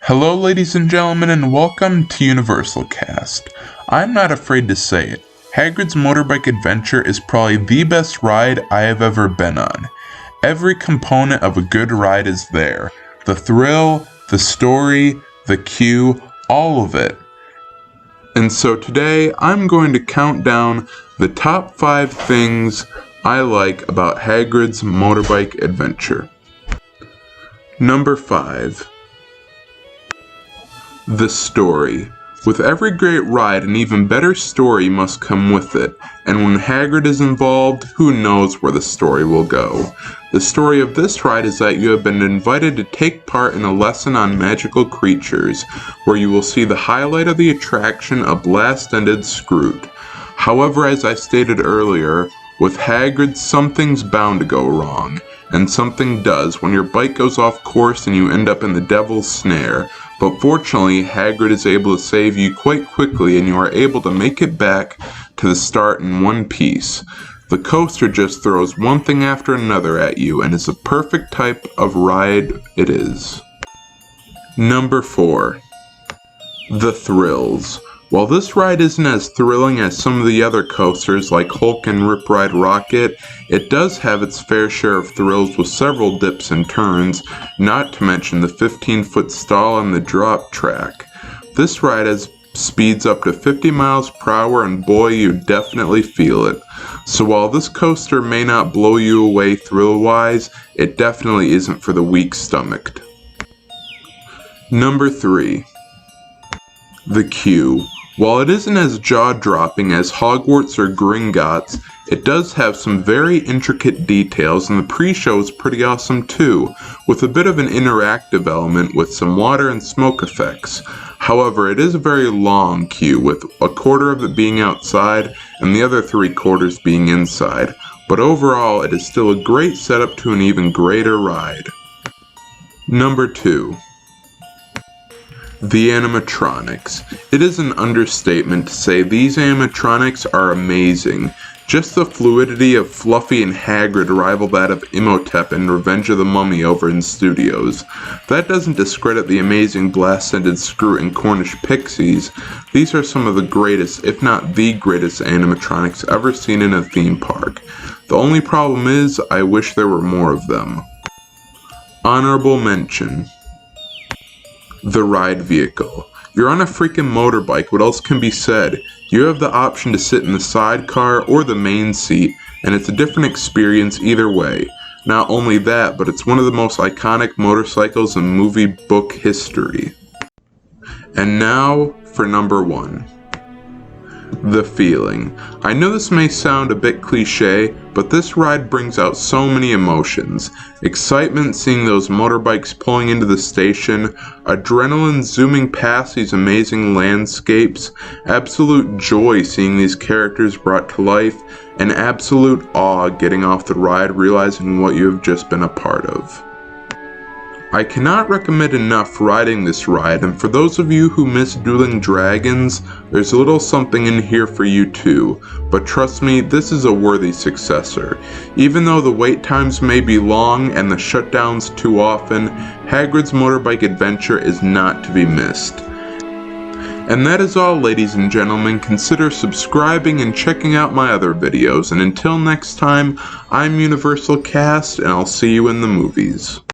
Hello ladies and gentlemen, and welcome to Universal Cast. I'm not afraid to say it, Hagrid's Motorbike Adventure is probably the best ride I have ever been on. Every component of a good ride is there. The thrill, the story, the queue, all of it. And so today, I'm going to count down the top 5 things I like about Hagrid's Motorbike Adventure. Number 5. The story. With every great ride, an even better story must come with it, and when Hagrid is involved, who knows where the story will go. The story of this ride is that you have been invited to take part in a lesson on magical creatures, where you will see the highlight of the attraction, a blast-ended Scroot. However, as I stated earlier, with Hagrid, something's bound to go wrong, and something does when your bike goes off course and you end up in the devil's snare. But fortunately, Hagrid is able to save you quite quickly and you are able to make it back to the start in one piece. The coaster just throws one thing after another at you and is a perfect type of ride it is. Number 4. The thrills. While this ride isn't as thrilling as some of the other coasters like Hulk and Rip Ride Rocket, it does have its fair share of thrills with several dips and turns, not to mention the 15-foot stall on the drop track. This ride has speeds up to 50 miles per hour and boy, you definitely feel it. So while this coaster may not blow you away thrill-wise, it definitely isn't for the weak-stomached. Number 3. The queue. While it isn't as jaw-dropping as Hogwarts or Gringotts, it does have some very intricate details, and the pre-show is pretty awesome too, with a bit of an interactive element with some water and smoke effects. However, it is a very long queue, with a quarter of it being outside and the other 3/4 being inside, but overall it is still a great setup to an even greater ride. Number 2. The animatronics. It is an understatement to say these animatronics are amazing. Just the fluidity of Fluffy and Hagrid rival that of Imhotep in Revenge of the Mummy over in studios. That doesn't discredit the amazing blast-ended Scroot and Cornish pixies. These are some of the greatest, if not the greatest animatronics ever seen in a theme park. The only problem is, I wish there were more of them. Honorable mention. The ride vehicle. You're on a freaking motorbike, what else can be said? You have the option to sit in the sidecar or the main seat, and it's a different experience either way. Not only that, but it's one of the most iconic motorcycles in movie book history. And now for number 1. The feeling. I know this may sound a bit cliche, but this ride brings out so many emotions. Excitement seeing those motorbikes pulling into the station, adrenaline zooming past these amazing landscapes, absolute joy seeing these characters brought to life, and absolute awe getting off the ride realizing what you have just been a part of. I cannot recommend enough riding this ride, and for those of you who miss Dueling Dragons, there's a little something in here for you too, but trust me, this is a worthy successor. Even though the wait times may be long and the shutdowns too often, Hagrid's Motorbike Adventure is not to be missed. And that is all, ladies and gentlemen. Consider subscribing and checking out my other videos, and until next time, I'm Universal Cast, and I'll see you in the movies.